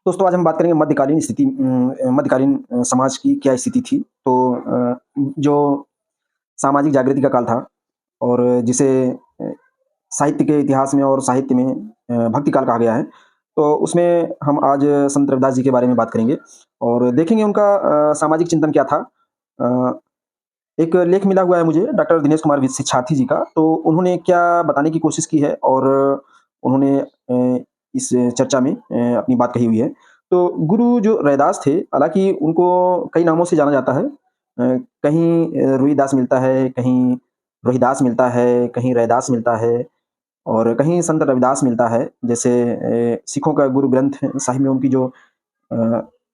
दोस्तों आज हम बात करेंगे मध्यकालीन स्थिति मध्यकालीन समाज की क्या स्थिति थी। तो जो सामाजिक जागृति का काल था और जिसे अ, साहित्य के इतिहास में और साहित्य में भक्ति काल कहा गया है। तो उसमें हम आज संत रविदास जी के बारे में बात करेंगे और देखेंगे उनका सामाजिक चिंतन क्या था। अ, एक लेख मिला हुआ है मुझे डॉक्टर दिनेश कुमार शिक्षार्थी जी का, तो उन्होंने क्या बताने की कोशिश की है और उन्होंने इस चर्चा में अपनी बात कही हुई है। तो गुरु जो रैदास थे, हालाँकि उनको कई नामों से जाना जाता है। कहीं रुईदास मिलता है, कहीं रोहिदास मिलता है, कहीं रैदास मिलता है और कहीं संत रविदास मिलता है। जैसे सिखों का गुरु ग्रंथ साहिब में उनकी जो अ,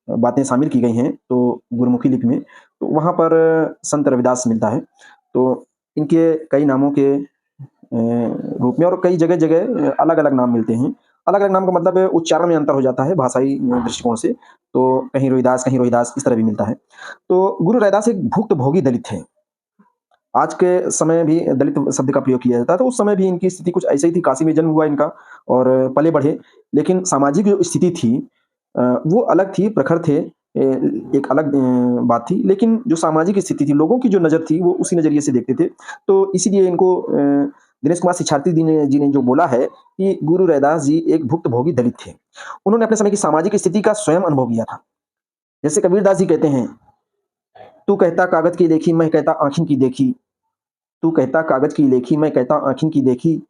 बातें शामिल की गई हैं, तो गुरुमुखी लिपि में, तो वहाँ पर संत रविदास मिलता है। तो इनके कई नामों के रूप में और कई जगह-जगह अलग-अलग नाम मिलते हैं। अलग-अलग नाम का मतलब उच्चारण में अंतर हो जाता है भाषाई दृष्टिकोण से। तो कहीं रोहिदास, कहीं रोहिदास इस तरह भी मिलता है। तो गुरु रैदास एक भुक्तभोगी दलित थे। आज के समय भी दलित शब्द का प्रयोग किया जाता है, तो उस समय भी इनकी स्थिति कुछ ऐसे ही थी। काशी में जन्म हुआ इनका और पले-बढ़े, लेकिन सामाजिक जो स्थिति थी वो अलग थी, प्रखर थे। एक अलग बात थी, लेकिन जो सामाजिक स्थिति थी, लोगों की जो नज़र थी, वो उसी नज़रिए से देखते थे। तो इसीलिए इनको दिनेश कुमार शिक्षार्थी जी ने जो बोला है कि गुरु रैदास जी एक भुक्तभोगी दलित थे। उन्होंने अपने समय की सामाजिक स्थिति का स्वयं अनुभव किया था। जैसे कबीरदास जी कहते हैं, "तू कहता कागज़ की लेखी, मैं कहता आँखिन की देखी। तू कहता कागज़ की लेखी, मैं कहता आँखिन की देखी।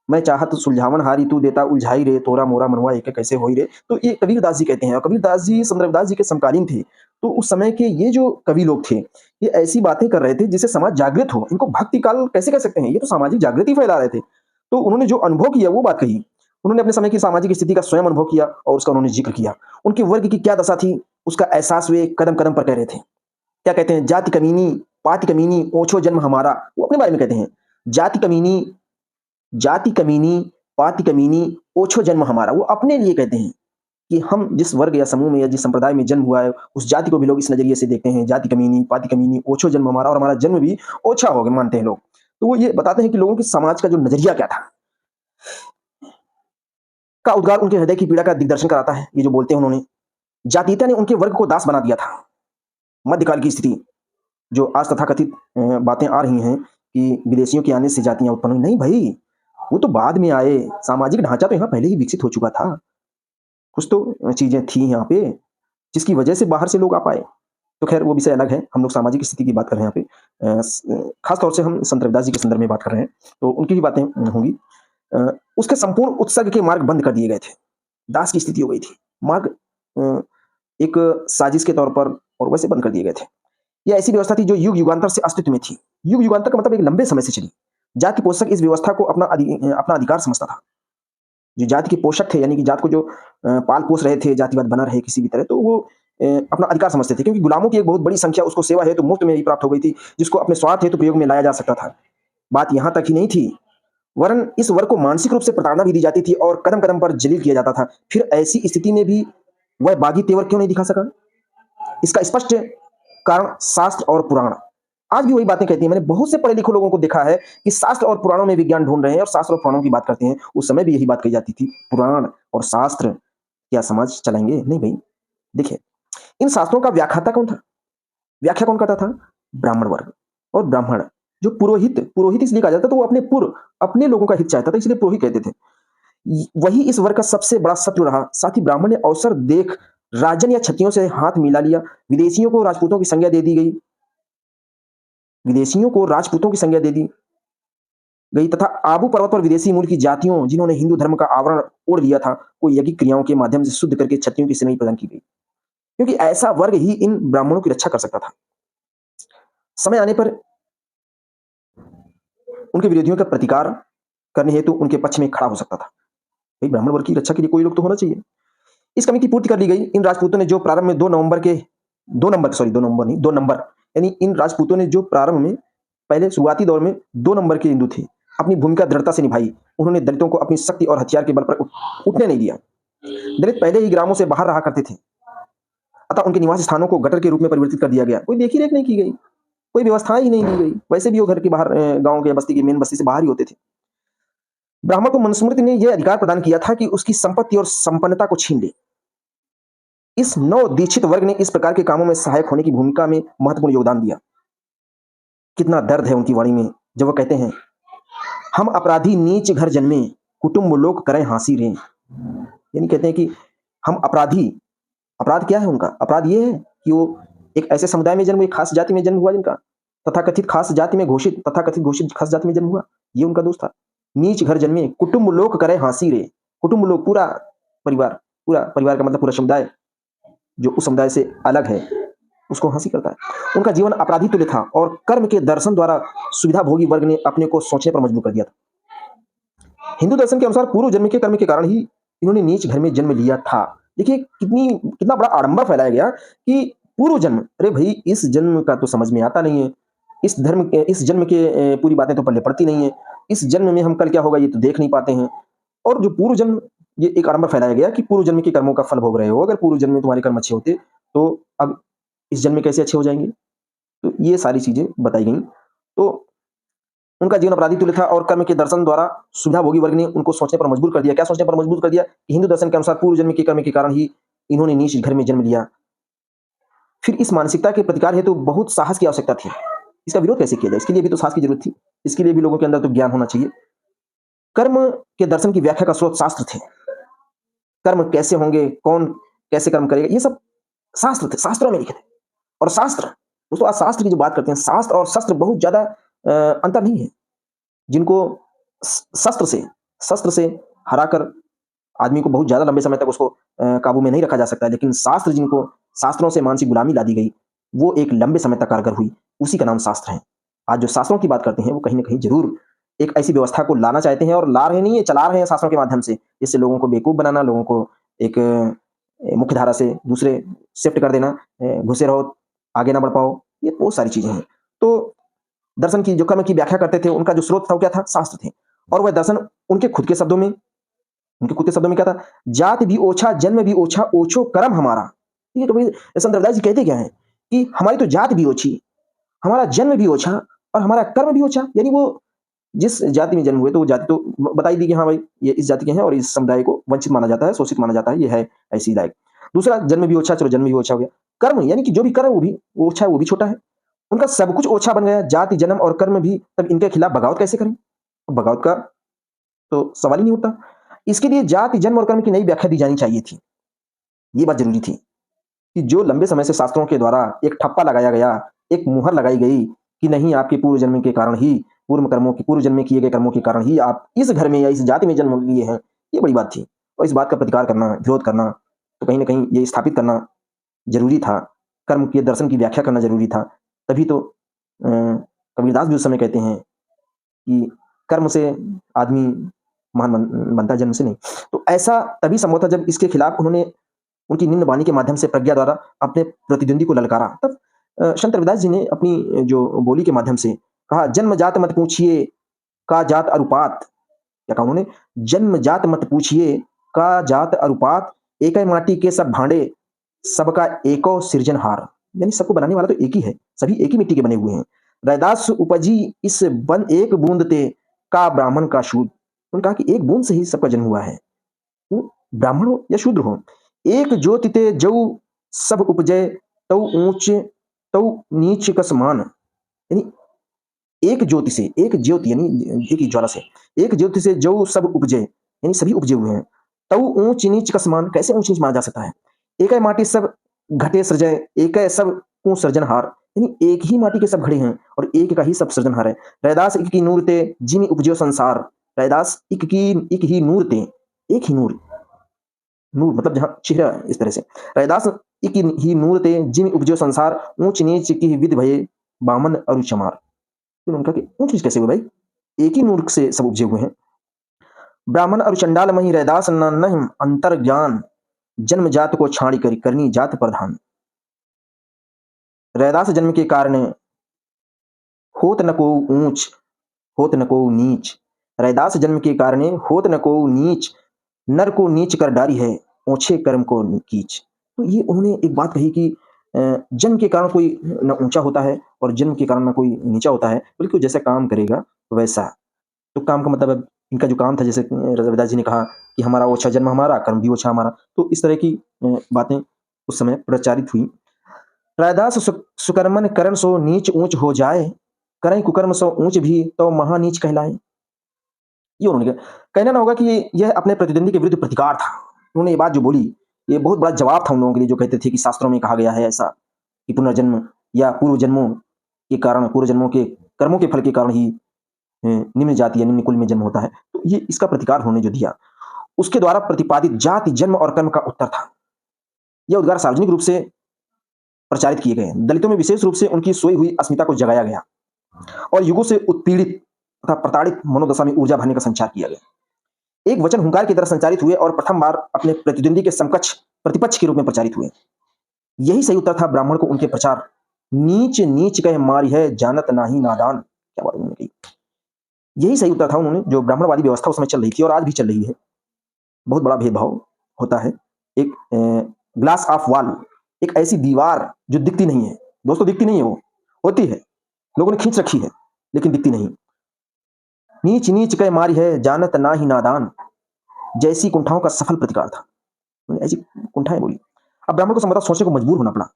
मैं चाहत सुलझावन हारी, तू देता उलझाई रे, तोरा मोरा मनवा एके कैसे होई रे।" तो ये कबीरदास जी कहते हैं और कबीरदास जी संत रविदास जी के समकालीन थे। तो उस समय के ये जो कवि लोग थे, ये ऐसी बातें कर रहे थे जिससे समाज जागृत हो। इनको भक्ति काल कैसे कह सकते हैं? ये तो सामाजिक जागृति फैला रहे थे। तो उन्होंने जो अनुभव किया वो बात कही। उन्होंने अपने समय की सामाजिक स्थिति का स्वयं अनुभव किया और उसका उन्होंने ज़िक्र किया। उनके वर्ग की क्या दशा थी, उसका एहसास वे कदम-कदम पर कह रहे थे। क्या कहते हैं? जाति कमीनी, पाति कमीनी, ओछो जन्म हमारा। वो अपने बारे में कहते हैं। जाति कमीनी, जाति कमीनी, पाति कमीनी, ओछो जन्म हमारा। वो अपने लिए कहते हैं कि हम जिस वर्ग या समूह में या जिस संप्रदाय में जन्म हुआ है, उस जाति को भी लोग इस नज़रिए से देखते हैं। जाति कमीनी, पाति कमीनी, ओछो जन्म हमारा, और हमारा जन्म भी ओछा हो गया मानते हैं लोग। तो वो ये बताते हैं कि लोगों के समाज का जो नज़रिया क्या था, का उद्गार उनके हृदय की पीड़ा का दिग्दर्शन कराता है। ये जो बोलते हैं उन्होंने। जातीयता ने उनके वर्ग को दास बना दिया था। मध्यकाल की स्थिति जो आज तथाकथित बातें आ रही हैं कि विदेशियों के आने से जातियाँ उत्पन्न हुई। नहीं भई, वो तो बाद में आए। सामाजिक ढाँचा तो यहाँ पहले ही विकसित हो चुका था। कुछ तो चीज़ें थी यहाँ पे, जिसकी वजह से बाहर से लोग आ पाए। तो ख़ैर वो विषय अलग है। हम लोग सामाजिक स्थिति की बात कर रहे हैं यहाँ पे। ख़ास तौर से हम संत रविदास जी के संदर्भ में बात कर रहे हैं, तो उनकी ही बातें होंगी। उसके संपूर्ण उत्सर्ग के मार्ग बंद कर दिए गए थे। दास की स्थिति हो गई थी। मार्ग अ, एक साजिश के तौर पर और वैसे बंद कर दिए गए थे। ये ऐसी व्यवस्था थी जो युग-युगांतर से अस्तित्व में थी। युग-युगांतर का मतलब एक लंबे समय से चली। जाति पोषक इस व्यवस्था को अपना अधिकार समझता था। जो जाति के पोषक थे, यानी कि जात को जो पाल-पोस रहे थे, जातिवाद बना रहे किसी भी तरह, तो वो अपना अधिकार समझते थे, क्योंकि गुलामों की एक बहुत बड़ी संख्या उसको सेवा हेतु मुफ्त में ही प्राप्त हो गई थी, जिसको अपने स्वार्थ हेतु प्रयोग में लाया जा सकता था। बात यहाँ तक ही नहीं थी, वरन इस वर्ग को मानसिक रूप से प्रताड़ना भी दी जाती थी और कदम-कदम पर जलील किया जाता था। फिर ऐसी स्थिति में भी वह बागी तेवर क्यों नहीं दिखा सका? इसका स्पष्ट कारण शास्त्र और पुराण। आज भी वही बातें कहती हैं। मैंने बहुत से पढ़े लिखे लोगों को देखा है कि शास्त्र और पुराणों में विज्ञान ढूँढ रहे हैं और शास्त्र और पुराणों की बात करते हैं। उस समय भी यही बात कही जाती थी, पुराण और शास्त्र क्या समाज चलाएँगे? नहीं भई। देखिए, इन शास्त्रों का व्याख्याता कौन था? व्याख्या कौन करता था? ब्राह्मण वर्ग और ब्राह्मण। जो पुरोहित, पुरोहित इसलिए कहा जाता था, तो वो अपने लोगों का हित चाहता था, इसलिए पुरोहित कहते थे। वही इस वर्ग का सबसे बड़ा शत्रु रहा। साथ ही ब्राह्मण ने अवसर देख राजन या क्षत्रियों से हाथ मिला लिया। विदेशियों को राजपूतों की संज्ञा दे दी गई। विदेशियों को राजपूतों की संज्ञा दे दी गई तथा आबू पर्वत पर विदेशी मूल की जातियों, जिन्होंने हिंदू धर्म का आवरण ओढ़ लिया था, को यज्ञिक क्रियाओं के माध्यम से शुद्ध करके क्षत्रियों की श्रेणी प्रदान की गई, क्योंकि ऐसा वर्ग ही इन ब्राह्मणों की रक्षा कर सकता था। समय आने पर उनके विरोधियों का प्रतिकार करने हेतु उनके पक्ष में खड़ा हो सकता था। भाई, ब्राह्मण वर्ग की रक्षा के लिए कोई लोग तो होना चाहिए। इस कमी की पूर्ति कर ली गई। इन राजपूतों ने जो प्रारंभ में 2 नंबर, यानी इन राजपूतों ने जो प्रारंभ में पहले शुरुआती दौर में 2 नंबर के हिंदू थे, अपनी भूमिका दृढ़ता से निभाई। उन्होंने दलितों को अपनी शक्ति और हथियार के बल पर उठने नहीं दिया। दलित पहले ही ग्रामों से बाहर रहा करते थे, अतः उनके निवास स्थानों को गटर के रूप में परिवर्तित कर दिया गया। कोई देखी-रेख नहीं की गई, कोई व्यवस्था ही नहीं दी गई। वैसे भी वो घर के बाहर गाँव के बस्ती की मेन बस्ती से बाहर ही होते थे। ब्राह्मण को मनुस्मृति ने यह अधिकार प्रदान किया था कि उसकी संपत्ति और संपन्नता को छीन ले। इस नव दीक्षित वर्ग ने इस प्रकार के कामों में सहायक होने की भूमिका में महत्वपूर्ण योगदान दिया। कितना दर्द है उनकी वाणी में जब वो कहते हैं, हम अपराधी नीच घर जन्मे, कुटुंब लोग करें हाँसी रे। यानी कहते हैं कि हम अपराधी, अपराध क्या है उनका? अपराध ये है कि वो एक ऐसे समुदाय में जन्म, एक खास जाति में जन्म हुआ जिनका तथाकथित खास जाति में घोषित तथाकथित घोषित खास जाति में जन्म हुआ, ये उनका दोष था। नीच घर जन्मे, कुटुंब लोग करे हाँसी रे। कुटुंब लोग, पूरा परिवार, पूरा परिवार का मतलब पूरा समुदाय जो उस समुदाय से अलग है उसको हंसी करता है। उनका जीवन अपराधी तुल्य था और कर्म के दर्शन द्वारा सुविधा भोगी वर्ग ने अपने को सोचने पर मजबूर कर दिया था। हिंदू दर्शन के अनुसार पूर्व जन्म के कर्म के कारण ही इन्होंने नीच घर में जन्म लिया था। देखिए कितना बड़ा आडंबर फैलाया गया कि पूर्व जन्म, अरे भाई इस जन्म का तो समझ में आता नहीं है, इस जन्म के पूरी बातें तो पल्ले पड़ती नहीं है, इस जन्म में हम कल क्या होगा ये तो देख नहीं पाते हैं। और जो पूर्व जन्म, ये एक आडंबर फैलाया गया कि पूर्व जन्म के कर्मों का फल भोग रहे हो, अगर पूर्व जन्म में तुम्हारे कर्म अच्छे होते तो अब इस जन्म में कैसे अच्छे हो जाएंगे। तो ये सारी चीजें बताई गई। तो उनका जीवन अपराधी तुल्य था और कर्म के दर्शन द्वारा सुविधा भोगी वर्ग ने उनको सोचने पर मजबूर कर दिया। क्या सोचने पर मजबूर कर दिया? कि हिंदू दर्शन के अनुसार पूर्व जन्म के कर्म के कारण ही इन्होंने नीच घर में जन्म लिया। फिर इस मानसिकता के प्रतिकार हेतु बहुत साहस की आवश्यकता थी। इसका विरोध कैसे किया जाए, इसके लिए भी तो साहस की जरूरत थी, इसके लिए भी लोगों के अंदर तो ज्ञान होना चाहिए। कर्म के दर्शन की व्याख्या का स्रोत शास्त्र थे। कर्म कैसे होंगे, कौन कैसे कर्म करेगा, ये सब शास्त्र थे, शास्त्रों में लिखे थे। और शास्त्र, दोस्तों आज शास्त्र की जो बात करते हैं, शास्त्र और शस्त्र बहुत ज्यादा अंतर नहीं है। जिनको शस्त्र से हराकर आदमी को बहुत ज्यादा लंबे समय तक उसको काबू में नहीं रखा जा सकता है, लेकिन शास्त्र, जिनको शास्त्रों से मानसिक गुलामी ला दी गई, वो एक लंबे समय तक कारगर हुई, उसी का नाम शास्त्र है। आज जो शास्त्रों की बात करते हैं वो कहीं ना कहीं जरूर एक ऐसी व्यवस्था को लाना चाहते हैं, और ला रहे नहीं है, चला रहे हैं शास्त्रों के माध्यम से, जिससे लोगों को बेवकूफ बनाना, लोगों को एक मुख्य धारा से दूसरे शिफ्ट कर देना, घुसे रहो आगे ना बढ़ पाओ, ये बहुत सारी चीजें हैं। तो दर्शन की जो कर्म की व्याख्या करते थे, उनका जो स्रोत था वो क्या था? शास्त्र थे। और वह दर्शन उनके खुद के शब्दों में क्या था? जात भी ओछा, जन्म भी ओछा, ओछो कर्म हमारा। ठीक है, तो भाई संत रविदास जी कहते क्या है कि हमारी तो जात भी ओछी, हमारा जन्म भी ओछा और हमारा कर्म भी ओछा। यानी वो जिस जाति में जन्म हुए तो वो जाति तो बताई दी कि हाँ भाई ये इस जाति के हैं और इस समुदाय को वंचित माना जाता है, शोषित माना जाता है, ये है ऐसी लायक। दूसरा, जन्म भी ओछा, चलो जन्म भी ओछा हो गया। कर्म यानी कि जो भी कर्म वो भी ओछा है, वो भी छोटा है। उनका सब कुछ ओछा बन गया, जाति, जन्म और कर्म भी। तब इनके खिलाफ बगावत कैसे करें? बगावत का तो सवाल ही नहीं उठता। इसके लिए जाति, जन्म और कर्म की नई व्याख्या दी जानी चाहिए थी। ये बात जरूरी थी कि जो लंबे समय से शास्त्रों के द्वारा एक ठप्पा लगाया गया, एक मुहर लगाई गई कि नहीं, आपके पूर्व जन्म के कारण ही, पूर्व जन्म में किए गए कर्मों के कारण ही आप इस घर में या इस जाति में जन्म लिए हैं, ये बड़ी बात थी। और इस बात का प्रतिकार करना, विरोध करना, तो कहीं ना कहीं ये स्थापित करना जरूरी था। कर्म के दर्शन की व्याख्या करना जरूरी था। तभी तो कबीरदास भी उस समय कहते हैं कि कर्म से आदमी महान बनता, जन्म से नहीं। तो ऐसा तभी संभव था जब इसके खिलाफ उन्होंने उनकी निम्न वाणी के माध्यम से प्रज्ञा द्वारा अपने प्रतिद्वंदी को ललकारा। तब संत रविदास जी ने अपनी जो बोली के माध्यम से कहा, जन्म जात मत पूछिए का जात अनुपात। क्या कहा उन्होंने? जन्म जात मत पूछिए का जात अनुपात, एक माटी के सब भांडे, सबका एको सृजनहार। यानी सबको बनाने वाला तो एक ही है, सभी एक ही मिट्टी के बने हुए हैं। रैदास उपजी इस बन एक बूंद ते, का ब्राह्मण का शूद्र। उन्होंने कहा कि एक बूंद से ही सबका जन्म हुआ है, वो ब्राह्मण हो या शूद्र हो। एक ज्योति ते जऊ सब उपजय, तऊ ऊंच तऊ नीच का समान। यानी एक ज्योति से, एक ज्योति यानी एक ही ज्वाला से, एक ज्योति से जऊ सब उपजे, यानी सभी उपजे हुए हैं। तऊ ऊंच नीच का समान, कैसे ऊंच नीच माना जा सकता है? एक माटी सब घटे सृजय, एक सब को सृजनहार। यानी एक ही माटी के सब घड़े हैं और एक का ही सब सृजनहार है। रैदास एक की नूर ते जिमी उपजो संसार। रैदास एक ही नूर ते, एक ही नूर, नूर मतलब जहां चेहरा, इस तरह से रैदास एक ही नूर ते जिमी उपजो संसार, ऊंच नीच की विध भये बामन और चमार। तो उन्होंने कहा कि ऊंच नीच कैसे हुए भाई? एक ही नूर से सब उपजे हुए हैं। ब्राह्मण और चंडाल मही रैदास न अंतर ज्ञान, जन्म जात को छाड़ी करी करनी जात प्रधान। रैदास जन्म के कारण होत न को ऊंच, होत न को नीच। रैदास जन्म के कारण होत न को नीच, नर को नीच कर डारी है, ऊंचे कर्म को कीच। तो ये उन्होंने एक बात कही कि जन्म के कारण कोई न ऊंचा होता है और जन्म के कारण न कोई नीचा होता है, बल्कि जैसा काम करेगा वैसा। तो काम का मतलब इनका जो काम था, जैसे रविदास जी ने कहा कि हमारा ओछा जन्म हमारा, कर्म भी ओछा हमारा। तो इस तरह की बातें उस समय प्रचारित हुई। रैदास सुकर्मन करण सो नीच ऊंच हो जाए, करें कुकर्म सो ऊंच भी तो महानीच कहलाए। ये उन्होंने कहना ना होगा कि यह अपने प्रतिद्वंदी के विरुद्ध प्रतिकार था। उन्होंने ये बात जो बोली, ये बहुत बड़ा जवाब था उन लोगों के लिए जो कहते थे कि शास्त्रों में कहा गया है ऐसा कि पुनर्जन्म या पूर्व जन्मों के कारण, पूर्व जन्मों के कर्मों के फल के कारण ही निम्न जाति या निम्न कुल में जन्म होता है। तो ये इसका प्रतिकार उन्होंने जो दिया, उसके द्वारा प्रतिपादित जाति, जन्म और कर्म का उत्तर था। यह उद्गार सार्वजनिक रूप से प्रचारित किए गए। दलितों में विशेष रूप से उनकी सोई हुई अस्मिता को जगाया गया और युगों से उत्पीड़ित तथा प्रताड़ित मनोदशा में ऊर्जा भरने का संचार किया गया। एक वचन हुंकार की तरह संचारित हुए और प्रथम बार अपने प्रतिद्वंदी के समकक्ष प्रतिपक्ष के रूप में प्रचारित हुए। यही सही उत्तर था ब्राह्मण को उनके प्रचार नीच नीच कह मारी है जानत नाही नादान। क्या बात उन्होंने कही, यही सही उत्तर था उन्होंने जो ब्राह्मणवादी व्यवस्था उस समय चल रही थी और आज भी चल रही है। बहुत बड़ा भेदभाव होता है। एक ग्लास ऑफ वॉल, एक ऐसी दीवार जो दिखती नहीं है, दोस्तों दिखती नहीं है, वो होती है, लोगों ने खींच रखी है लेकिन दिखती नहीं। नीच नीच कह मारी है जानत ना ही नादान, जैसी कुंठाओं का सफल प्रतिकार था। ऐसी कुंठाएं बोली। अब ब्राह्मण को संभवतः सोचने को मजबूर होना पड़ा।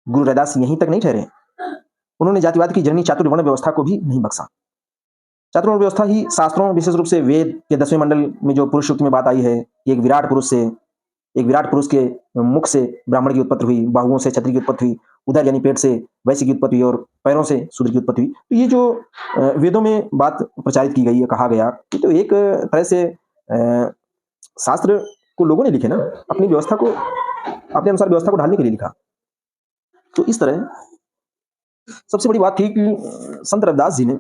गुरु रैदास यहीं तक नहीं ठहरे, उन्होंने जातिवाद की जननी चातुर्वर्ण व्यवस्था को भी नहीं बख्शा। चातुर्वर्ण व्यवस्था ही शास्त्रों, विशेष रूप से वेद के 10वें मंडल में जो पुरुष सूक्त में बात आई है कि एक विराट पुरुष के मुख से ब्राह्मण की उत्पत्ति हुई, बाहुओं से क्षत्रिय की उत्पत्ति हुई, उधर यानी पेट से वैश्य की उत्पत्ति हुई और पैरों से शूद्र की उत्पत्ति हुई। तो ये जो वेदों में बात प्रचारित की गई है, कहा गया कि तो एक तरह से शास्त्र को लोगों ने लिखे ना, अपनी व्यवस्था को, अपने अनुसार व्यवस्था को ढालने के लिए लिखा। तो इस तरह सबसे बड़ी बात थी कि संत रविदास जी ने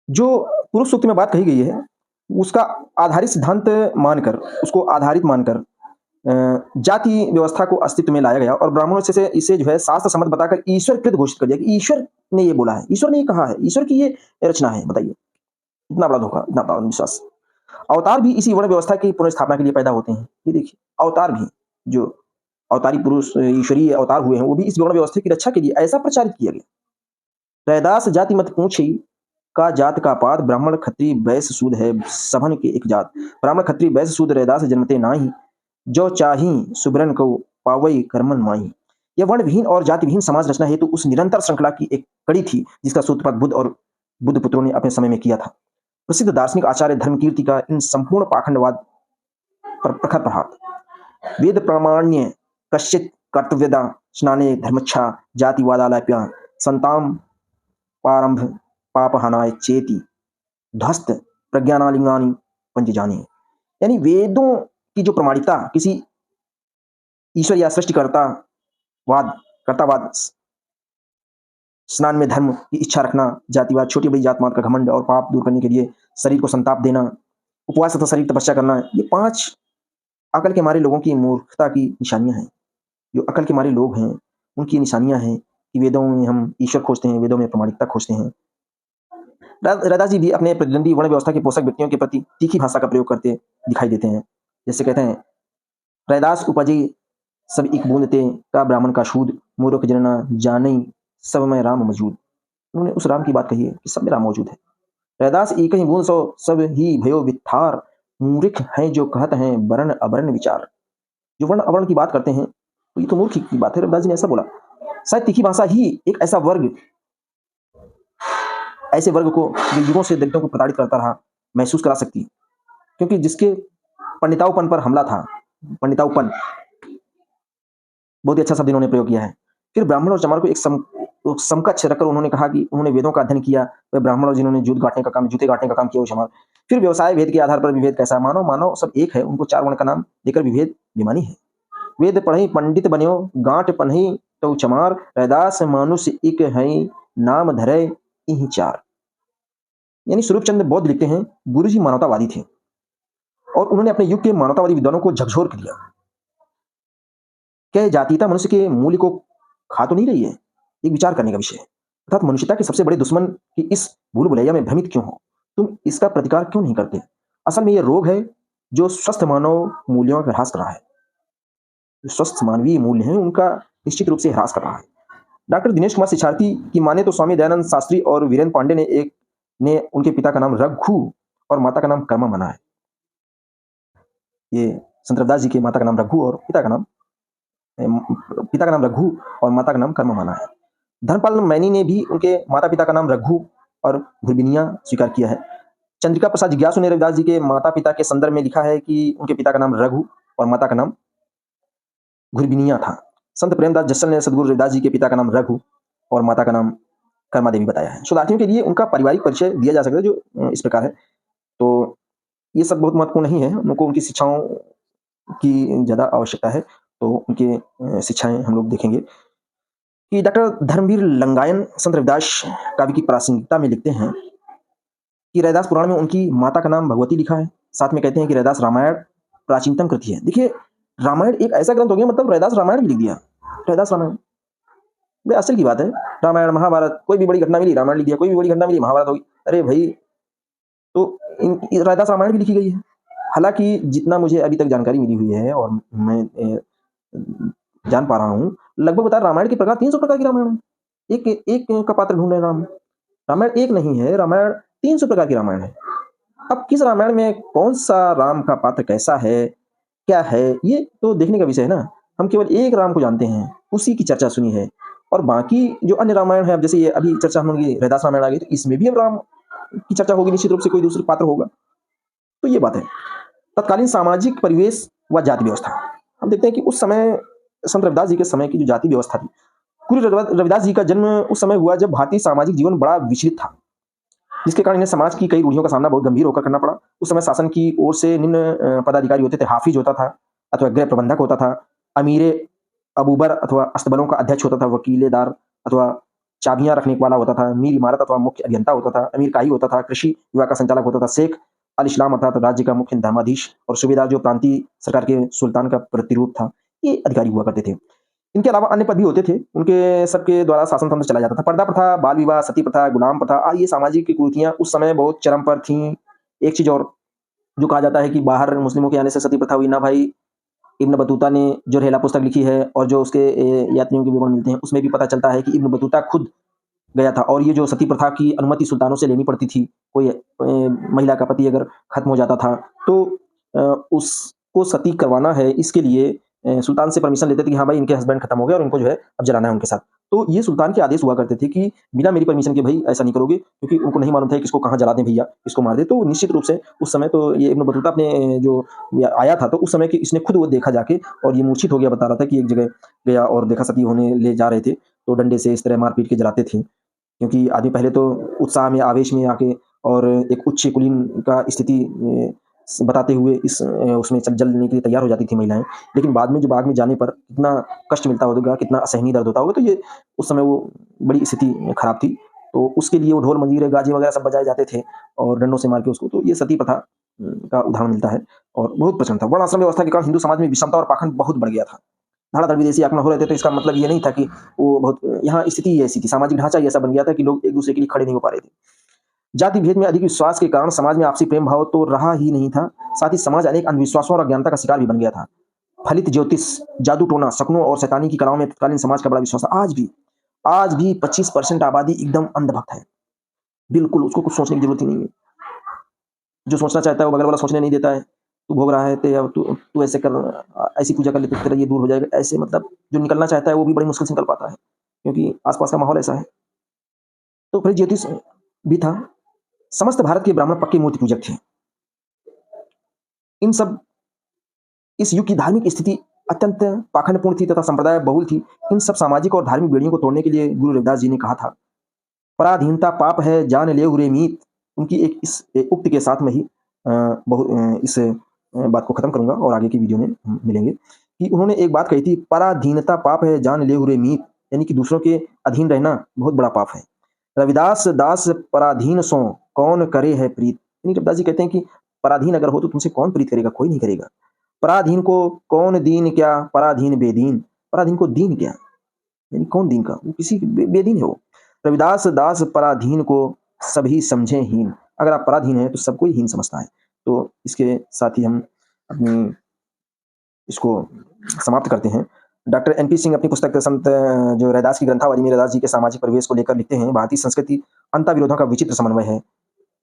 जो पुरुष सूक्त में बात कही गई है उसका आधारित सिद्धांत मानकर, उसको आधारित मानकर जाति व्यवस्था को अस्तित्व में लाया गया और ब्राह्मणों से इसे जो है शास्त्र सम्मत बताकर ईश्वर कृत घोषित कर दिया कि ईश्वर ने ये बोला है, ईश्वर ने ये कहा है, ईश्वर की ये रचना है। बताइए, इतना बड़ा धोखा, इतना बड़ा विश्वास। अवतार भी इसी वर्ण व्यवस्था की पुनर्स्थापना के लिए पैदा होते हैं। ये देखिए, अवतार भी जो अवतारी पुरुष ईश्वरीय अवतार हुए हैं वो भी इस वर्ण व्यवस्था की रक्षा के लिए ऐसा प्रचारित किया गया। रैदास जाति मत पूछी का जात का पात, ब्राह्मण क्षत्रिय वैश्य शूद्र है सभन के एक जात। ब्राह्मण क्षत्रिय वैश्य शूद्र रैदास जन्मते नाही, जो चाही सुब्रन को पावई कर्मन माही। यह वर्णविहीन और जातिविहीन समाज रचना हेतु उस निरंतर श्रृंखला की एक कड़ी थी जिसका सूत्रपात बुद्ध और बुद्ध पुत्रों ने अपने समय में किया था। प्रसिद्ध दार्शनिक आचार्य धर्मकीर्ति का इन संपूर्ण पाखंडवाद पर प्रखर प्रहार। वेद प्रामाण्य कश्चित कर्तव्यदा स्नाने धर्मच्छा जातिवादालाप्या संताम पारंभ पापहानाय चेति ध्वस्त प्रज्ञानालिंगानी पंचजानी। यानी वेदों की जो प्रमाणिकता, किसी ईश्वर या कर्तावाद, स्नान में धर्म की इच्छा रखना, जातिवाद, छोटी बड़ी जात मात का घमंड और पाप दूर करने के लिए शरीर को संताप देना, उपवास तथा शरीर तपस्या करना, ये 5 अकल के मारे लोगों की मूर्खता की निशानियां हैं। जो अकल के मारे लोग हैं उनकी निशानियां हैं कि वेदों में हम ईश्वर खोजते हैं, वेदों में प्रमाणिकता खोजते हैं। रैदास जी भी अपने प्रतिद्वंदी वर्ण व्यवस्था के पोषक व्यक्तियों के प्रति तीखी भाषा का प्रयोग करते दिखाई देते हैं। जैसे कहते हैं, रैदास उपजे सब एक बूंद ते का ब्राह्मण का शूद, मूर्ख जनना जाने सब में राम मौजूद। उन्होंने उस राम की बात कही है कि सब में राम मौजूद है। रैदास एक ही बूंद सो सब ही भयो विथार, मूर्ख हैं जो कहते हैं वर्ण अवर्ण विचार। जो वर्ण अवर्ण की बात करते हैं तो ये तो मूर्ख की बात है। रैदास जी ने ऐसा बोला। शायद तीखी भाषा ही एक ऐसा वर्ग, ऐसे वर्ग को जो युगों से दलितों को प्रताड़ित करता रहा महसूस करा सकती, क्योंकि जिसके पंडिताऊपन पर हमला था, पंडिताऊपन बहुत ही अच्छा शब्द इन्होंने प्रयोग किया है। फिर ब्राह्मण और चमार को एक समकक्ष रखकर उन्होंने कहा कि उन्होंने वेदों का अध्ययन किया, वह ब्राह्मण और जिन्होंने जूते गांठने का काम किया वो चमार। फिर व्यवसाय वेद के आधार पर विभेद कैसा, मानव सब एक है, उनको 4 वर्ण का नाम देकर विभेद बेमानी है। वेद पढ़ई पंडित बन्यो गांठ पन्हई तो चमार, रैदास मानुष एक है नाम धरे इहि 4। यानी स्वरूपचंद बौद्ध लिखते हैं, गुरुजी मानवतावादी थे और उन्होंने अपने युग के मानवतावादी विद्वानों को झकझोर कर दिया। क्या जातीयता मनुष्य के मूल्य को खा तो नहीं रही है? एक विचार करने का विषय है। अर्थात मनुष्यता के सबसे बड़े दुश्मन की इस भूल भुलैया में भ्रमित क्यों हो? तुम इसका प्रतिकार क्यों नहीं करते? असल में यह रोग है जो स्वस्थ मानव मूल्यों का ह्रास कर रहा है। जो स्वस्थ मानवीय मूल्य हैं उनका निश्चित रूप से ह्रास कर रहा है। डॉक्टर दिनेश कुमार शिक्षार्थी की माने तो स्वामी दयानंद शास्त्री और वीरेंद्र पांडे ने उनके पिता का नाम रघु और माता का नाम कर्मा माना है। ये संत रविदास जी के माता का नाम रघु और पिता का नाम पिता का नाम रघु और माता का नाम कर्म माना है। धर्मपाल मैनी ने भी उनके माता पिता का नाम रघु और घुरबिनिया स्वीकार किया है। चंद्रिका प्रसाद जिज्ञासु ने रविदास जी के माता पिता के संदर्भ में लिखा है कि उनके पिता का नाम रघु और माता का नाम घुरबिनिया था। संत प्रेमदास जस्सल ने सदगुरु रविदास जी के पिता का नाम रघु और माता का नाम कर्मा देवी बताया है। शोधार्थियों के लिए उनका पारिवारिक परिचय दिया जा सकता है जो इस प्रकार है। तो ये सब बहुत महत्वपूर्ण नहीं है, उनको उनकी शिक्षाओं की ज़्यादा आवश्यकता है, तो उनके शिक्षाएं हम लोग देखेंगे कि डॉक्टर धर्मवीर लंगायन संत रविदास काव्य की प्रासंगिकता में लिखते हैं कि रविदास पुराण में उनकी माता का नाम भगवती लिखा है। साथ में कहते हैं कि रविदास रामायण प्राचीनतम कृति है। देखिए, रामायण एक ऐसा ग्रंथ हो गया, मतलब रविदास रामायण भी लिख दिया। रविदास रामायण भाई आश्चर्य की बात है। रामायण महाभारत, कोई भी बड़ी घटना मिली रामायण लिख दिया, कोई भी बड़ी घटना मिली महाभारत होगी। अरे भाई, तो रविदास रामायण भी लिखी गई है। हालांकि जितना मुझे अभी तक जानकारी मिली हुई है और मैं जान पा रहा हूँ, लगभग बता रामायण के प्रकार 300 प्रकार की रामायण है। एक एक का पात्र ढूंढ रहे राम, रामायण एक नहीं है, रामायण 300 प्रकार की रामायण है। अब किस रामायण में कौन सा राम का पात्र कैसा है, क्या है, ये तो देखने का विषय है ना। हम केवल एक राम को जानते हैं, उसी की चर्चा सुनी है, और बाकी जो अन्य रामायण है, अब जैसे ये अभी चर्चा हम लोग रविदास रामायण आ गई, तो इसमें भी अब राम की चर्चा होगी, निश्चित रूप से कोई दूसरा पात्र होगा। तो ये बात है। तत्कालीन सामाजिक परिवेश व जाति व्यवस्था, हम देखते हैं कि उस समय संत रविदास जी के समय की जो जाति व्यवस्था थी, गुरु रविदास जी का जन्म उस समय हुआ जब भारतीय सामाजिक जीवन बड़ा विचलित था, जिसके कारण इन्हें समाज की कई रूढ़ियों का सामना बहुत गंभीर होकर करना पड़ा। उस समय शासन की ओर से निम्न पदाधिकारी होते थे। हाफिज होता था अथवा गृह प्रबंधक होता था, अमीरे अबूबर अथवा अस्तबलों का अध्यक्ष होता था, वकीलेदार अथवा चाबियां रखने वाला होता था, मीर इमारत अथवा मुख्य अभियंता होता था, अमीर काही होता था, कृषि विभाग का संचालक होता था, शेख अल इस्लाम अर्थात राज्य का मुख्य धर्माधीश, और सूबेदार जो प्रांतीय सरकार के सुल्तान का प्रतिरूप था, ये अधिकारी हुआ करते थे। इनके अलावा अन्य पद भी होते थे, उनके सबके द्वारा शासन तंत्र चला जाता था। पर्दा प्रथा, बाल विवाह, सती प्रथा, गुलाम प्रथा, ये सामाजिक कुरीतियां उस समय बहुत चरम पर थी। एक चीज और जो कहा जाता है कि बाहर मुस्लिमों के आने से सती प्रथा हुई ना भाई, इब्न बतूता ने जो रेहला पुस्तक लिखी है और जो उसके यात्रियों के विवरण मिलते हैं, उसमें भी पता चलता है कि इब्न बतूता खुद गया था, और ये जो सती प्रथा की अनुमति सुल्तानों से लेनी पड़ती थी। कोई महिला का पति अगर खत्म हो जाता था तो उसको सती करवाना है, इसके लिए सुल्तान से परमिशन लेते थे कि हाँ भाई इनके हस्बैंड खत्म हो गए और इनको जो है अब जलाना है उनके साथ। तो ये सुल्तान के आदेश हुआ करते थे कि बिना मेरी परमिशन के भाई ऐसा नहीं करोगे, क्योंकि उनको नहीं मालूम था कि किसको कहाँ जला दें भैया, किसको मार दे। तो निश्चित रूप से उस समय तो ये इब्न बतूता अपने जो आया था, तो उस समय कि इसने खुद वो देखा जाके, और ये मूर्छित हो गया, बता रहा था कि एक जगह गया और देखा सती होने ले जा रहे थे, तो डंडे से इस तरह मार पीट के जलाते थे। क्योंकि आदमी पहले तो उत्साह में, आवेश में आके और एक उच्च कुलीन का स्थिति बताते हुए उसमें जलने के लिए तैयार हो जाती थी महिलाएं, लेकिन बाद में जब आग में जाने पर कितना कष्ट मिलता होगा, कितना असहनीय दर्द होता होगा, तो ये उस समय वो बड़ी स्थिति खराब थी। तो उसके लिए वो ढोल मंजीरे गाजे वगैरह सब बजाए जाते थे और डंडों से मार के उसको। तो ये सती प्रथा का उदाहरण मिलता है और बहुत प्रचलन था। वर्ण आश्रम व्यवस्था के कारण हिंदू समाज में विषमता और पाखंड बहुत बढ़ गया था। धड़ाधड़ विदेशी आक्रमण हो रहे थे, तो इसका मतलब ये नहीं था कि वो बहुत, यहाँ स्थिति ही ऐसी थी, सामाजिक ढांचा ही ऐसा बन गया था कि लोग एक दूसरे के लिए खड़े नहीं हो पा रहे थे। जाति भेद में अधिक विश्वास के कारण समाज में आपसी प्रेम भाव तो रहा ही नहीं था, साथ ही समाज अनेक अंधविश्वासों और अज्ञानता का शिकार भी बन गया था। फलित ज्योतिष, जादू टोना, शकुनों और शैतानी की कलाओं में तत्कालीन समाज का बड़ा विश्वास था। आज भी 25% आबादी एकदम अंधभक्त है, बिल्कुल उसको कुछ सोचने की जरूरत ही नहीं है। जो सोचना चाहता है वो बगल वाला सोचने नहीं देता है। तू भोग रहा है तू ऐसे कर, ऐसी पूजा कर ले तो तेरा ये दूर हो जाएगा, ऐसे मतलब जो निकलना चाहता है वो भी बड़ी मुश्किल से निकल पाता है, क्योंकि आसपास का माहौल ऐसा है। तो फिर ज्योतिष भी था। समस्त भारत के ब्राह्मण पक्के मूर्ति पूजक थे। इन सब इस युग की धार्मिक स्थिति अत्यंत पाखंडपूर्ण थी तथा संप्रदाय बहुल थी। इन सब सामाजिक और धार्मिक बेड़ियों को तोड़ने के लिए गुरु रविदास जी ने कहा था, पराधीनता पाप है जान ले हुए मीत। उनकी एक इस उक्ति के साथ में ही इस बात को खत्म करूंगा और आगे की वीडियो में मिलेंगे कि उन्होंने एक बात कही थी, पराधीनता पाप है जान ले हुए मीत, यानी कि दूसरों के अधीन रहना बहुत बड़ा पाप है। रविदास दास पराधीन सो कौन करे है प्रीत, यानी रविदास जी कहते हैं कि पराधीन अगर हो तो तुमसे कौन प्रीत करेगा, कोई नहीं करेगा। पराधीन को कौन दीन क्या, पराधीन बेदीन, पराधीन को दीन क्या, यानी कौन दीन का, वो किसी बेदीन है वो। रविदास दास पराधीन को सभी समझे हीन, अगर आप पराधीन हैं तो सबको ही हीन समझता है। तो इसके साथ ही हम अपनी इसको समाप्त करते हैं। डॉक्टर एनपी सिंह अपनी पुस्तक संत जो रविदास की ग्रंथावली में रविदास जी के सामाजिक परिवेश को लेकर लिखते हैं, भारतीय संस्कृति अंतः विरोधों का विचित्र समन्वय है।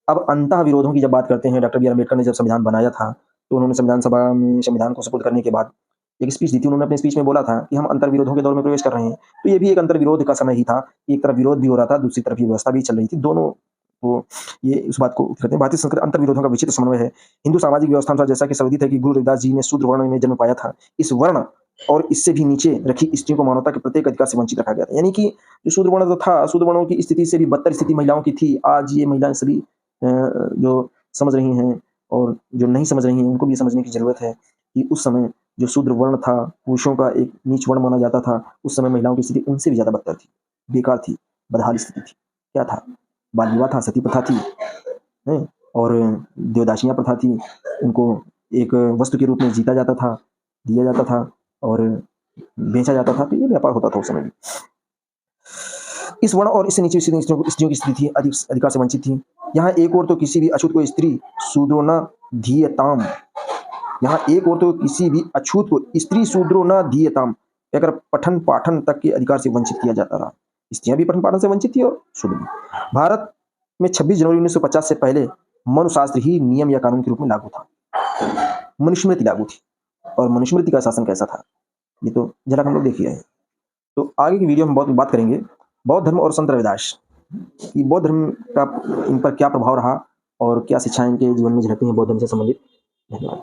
अब अंतः विरोधों की जब बात करते हैं, डॉक्टर बी आर अम्बेडकर ने जब संविधान बनाया था तो उन्होंने संविधान सभा में संविधान को सपुर्द करने के बाद एक स्पीच दी थी, उन्होंने अपने स्पीच में बोला था कि हम अंतर्विरोधों के दौर में प्रवेश कर रहे हैं। तो ये भी एक अंतर्विरोध का समय ही था, एक तरफ विरोध भी हो रहा था, दूसरी तरफ ये व्यवस्था भी चल रही थी, दोनों वो ये उस बात को कहते हैं। भारतीय संस्कृति अंतर्विरोधों का विचित्र समन्वय है। हिंदू सामाजिक व्यवस्था अनुसार जैसा कि संविदित है कि गुरु रविदास जी ने शूद्र वर्ण में जन्म पाया था, इस वर्ण और इससे भी नीचे रखी स्त्रियों को मानवता के प्रत्येक अधिकार से वंचित रखा गया था। यानी कि जो शूद्र वर्ण जो था, शूद्र वर्णों की स्थिति से भी बदतर स्थिति महिलाओं की थी। आज ये महिलाएं सभी जो समझ रही हैं और जो नहीं समझ रही हैं, उनको भी समझने की जरूरत है कि उस समय जो शूद्र वर्ण था, पुरुषों का एक नीच वर्ण माना जाता था, उस समय महिलाओं की स्थिति उनसे भी ज्यादा बदतर थी, बेकार थी, बदहाल स्थिति थी। क्या था? बाल विवाह था, सती प्रथा थी, हैं? और देवदासियां प्रथा थी। उनको एक वस्तु के रूप में जीता जाता था, दिया जाता था और बेचा जाता था। तो ये व्यापार होता था उस समय भी। इस वर्ण और इससे नीचे स्त्रियों की स्थिति अधिकार से वंचित थी। यहाँ एक और तो किसी भी अछूत को स्त्री शूद्रो न धीयताम, यहाँ एक और तो किसी भी अछूत को स्त्री शूद्रो न धीयताम, अगर पठन पाठन तक के अधिकार से वंचित किया जाता रहा। स्त्रियां भी पठन पाठन से वंचित थी और शूद्र भी। भारत में 26 जनवरी 1950 से पहले मनुशास्त्र ही नियम या कानून के रूप में लागू था। मनुस्मृति लागू थी और मनुस्मृति का शासन कैसा था, ये तो झलक हम लोग देख ही रहे हैं। तो आगे की वीडियो में बहुत बात करेंगे बौद्ध धर्म और संत रविदास कि बौद्ध धर्म का इन पर क्या प्रभाव रहा और क्या शिक्षाएं इनके जीवन में झलकती हैं बौद्ध धर्म से संबंधित। धन्यवाद।